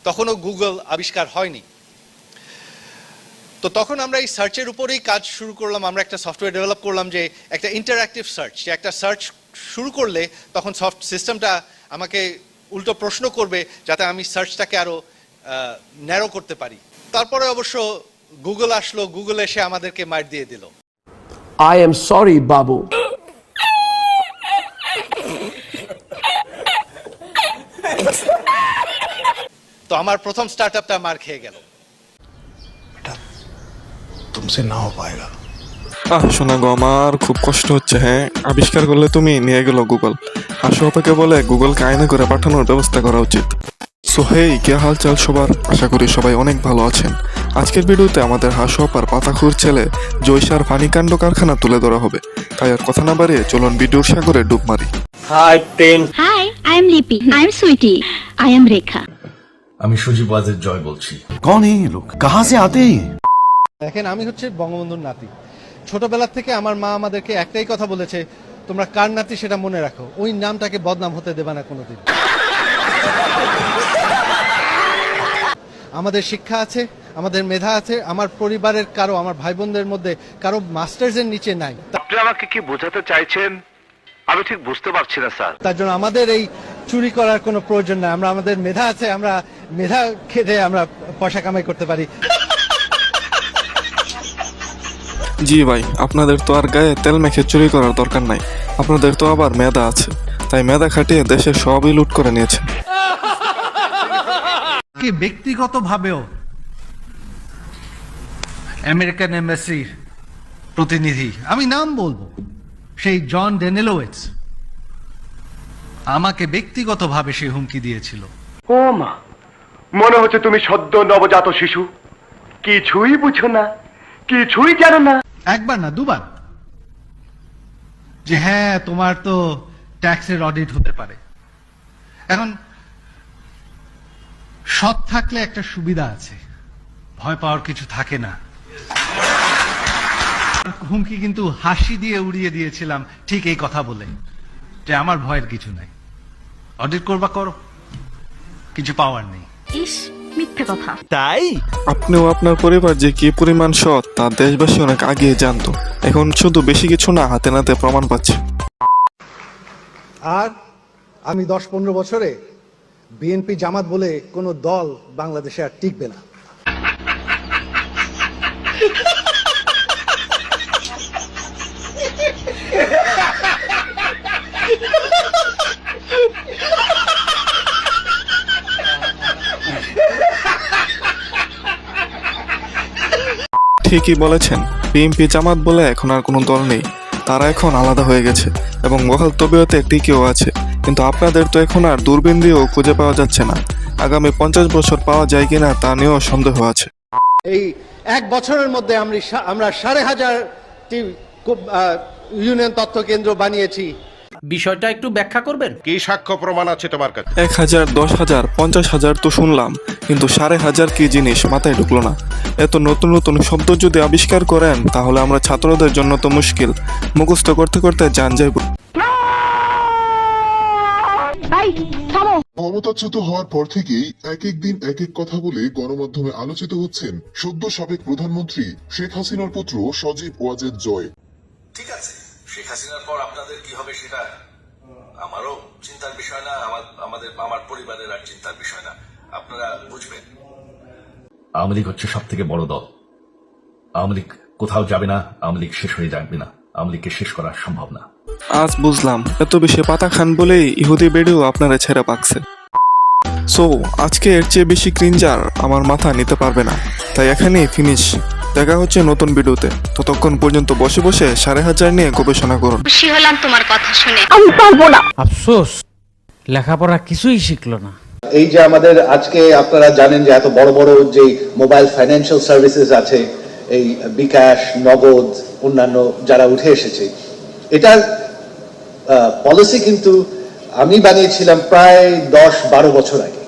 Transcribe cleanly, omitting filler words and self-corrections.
তখনও গুগল আবিষ্কার হয়নি। তো তখন আমরা এই সার্চের উপরেই কাজ শুরু করলাম। আমরা একটা সফটওয়্যার ডেভেলপ করলাম যে একটা ইন্টারঅ্যাক্টিভ সার্চ, যে একটা সার্চ শুরু করলে তখন সিস্টেমটা আমাকে উল্টো প্রশ্ন করবে যাতে আমি সার্চটাকে আরও ন্যারো করতে পারি। তারপরে অবশ্য গুগল আসলো, গুগল এসে আমাদেরকে মার দিয়ে দিল। I am sorry, Babu. তো আমার প্রথম স্টার্টআপটা মার খেয়ে গেল। तुमसे ना हो पाएगा। শোনা গো, আমার খুব কষ্ট হচ্ছে। হ্যাঁ, আবিষ্কার করলে তুমি, নিয়ে গেল গুগল। হাসু আপাকে বলে গুগলকে আইনে করে পাঠানোর ব্যবস্থা করা উচিত। সো হেই, কে হাল চাল সবার? আশা করি সবাই অনেক ভালো আছেন। আজকের ভিডিওতে আমাদের হাসু আপার পাতাখুর ছেলে জয়সার ফানিকাণ্ড কারখানা তুলে ধরা হবে। তাই আর কথা না বাড়িয়ে চলুন ভিডিওর সাগরে ডুব মারি। Hi, I am Lipi. I am Sweetie. I am Rekha. আমি সুজিব ওয়াজেদ জয় বলছি। कौन है ये लोग? कहाँ से आते हैं? দেখেন, আমি হচ্ছে বঙ্গবন্ধুর নাতি। ছোটবেলা থেকে আমার মা আমাদেরকে একটাই কথা বলেছে, তোমরা কার নাতি সেটা মনে রাখো, ওই নামটাকে বদনাম হতে দেবে না কোনোদিন। আমাদের শিক্ষা আছে, আমাদের মেধা আছে। আমার পরিবারের কারো, আমার ভাই বোনদের মধ্যে কারো মাস্টার্সের নিচে নাই। আপনি আমাকে কি বোঝাতে চাইছেন আমি ঠিক বুঝতে পারছি না স্যার। তার জন্য আমাদের এই চুরি করার কোনো প্রয়োজন নাই। আমাদের মেধা আছে, আমরা মেধা খেতে আমরা পয়সা কামাই করতে পারি। জি ভাই, আপনাদের তো আর গায়ে তেল মেখে চুরি করার দরকার নাই। আপনাদের তো আবার মেধা আছে, তাই মেধা খাটিয়ে দেশের সবই লুট করে নিয়েছেন। কি ব্যক্তিগতভাবেও আমেরিকান এম্বাসির প্রতিনিধি, আমি নাম বলবো, সেই জন ডেনেলোয়েটস আমাকে ব্যক্তিগতভাবে সে হুমকি দিয়েছিল। ও মা, মনে হচ্ছে তুমি সদ্য নবজাত শিশু, কিছুই বুঝো না, কিছুই জানো না। একবার না, দুবার, যে হ্যাঁ তোমার তো ট্যাক্সের অডিট হতে পারে। এখন সৎ থাকলে একটা সুবিধা আছে, ভয় পাওয়ার কিছু থাকে না। হুমকি কিন্তু হাসি দিয়ে উড়িয়ে দিয়েছিলাম, ঠিক এই কথা বলে যে আমার ভয়ের কিছু নাই, অডিট করবা করো, কিছু পাওয়ার নেই। ইস, মিথ্যে কথা। আপনিও আপনার পরিবার যে কি পরিমাণ সৎ তা দেশবাসী অনেক আগে জানতো। এখন শুধু বেশি কিছু না, হাতে নাতে প্রমাণ পাচ্ছে। আর আমি 10-15 বছরে বিএনপি জামাত বলে কোনো দল বাংলাদেশে আর টিকবে না। ঠিকই বলেছেন, বিএনপি জামাত বলে এখন আর কোনো দল নেই। তারা এখন আলাদা হয়ে গেছে এবং ওয়াহাল তবিয়তে টিকেও আছে। কিন্তু আপনাদের তো এখন আর দূরবীন দিয়েও খুঁজে পাওয়া যাচ্ছে না। আগামী 50 বছর পাওয়া যায় কিনা তা নিয়েও সন্দেহ আছে। এই 1 বছরের মধ্যে আমরা 5,500টি ইউনিয়ন তথ্য কেন্দ্র বানিয়েছি। বিষয়টা একটু ব্যাখ্যা করবেন? কি সাক্ষ্য প্রমাণ আছে তোমার কাছে? 1,000, 10,000, 50,000 তো শুনলাম, কিন্তু 5,500 কি জিনিস মাথায় ঢুকলো না। এত নতুন নতুন শব্দ যদি আবিষ্কার করেন তাহলে আমরা ছাত্রদের জন্য তো মুশকিল, মুখস্থ করতে করতে জান যাইব। ক্ষমতাচ্যুত হওয়ার পর থেকেই এক এক দিন এক এক কথা বলে গণমাধ্যমে আলোচিত হচ্ছেন সদ্য সাবেক প্রধানমন্ত্রী শেখ হাসিনার পুত্র সজীব ওয়াজেদ জয়। ঠিক আছে, শেখ হাসিনার পর আপনাদের কি হবে সেটা আমারও চিন্তার বিষয় না, আমার পরিবারের আর চিন্তার বিষয় না, আপনারা বুঝবেন। আওয়ামী লীগ হচ্ছে সব থেকে বড় দল। আওয়ামী লীগ কোথাও যাবে না, আওয়ামী লীগ শেষ হয়ে যাবে না, আওয়ামী লীগকে শেষ করা সম্ভব না। আজ বুঝলাম, এত বেশি পাতা খান বলেই ইহুদি বেডিও আপনারা ছেড়ে পাকছে। সো আজকে এর চেয়ে বেশি ক্রিঞ্জার আমার মাথা নিতে পারবে না, তাই এখানেই ফিনিশ। দেখা হচ্ছে নতুন ভিডিওতে। ততক্ষণ পর্যন্ত বসে বসে 5,500 নিয়ে গবেষণা করুন। খুশি হলাম তোমার কথা শুনে। আফসোস, লেখাপড়া কিছুই শিখলো না। এই যে আমাদের আজকে আপনারা জানেন যে এত বড় বড় যে মোবাইল ফাইন্যান্সিয়াল সার্ভিসেস আছে, এই বিকাশ, নগদ, অন্যান্য যারা উঠে এসেছে, এটার পলিসি কিন্তু আমি বানিয়েছিলাম প্রায় 10-12 বছর আগে।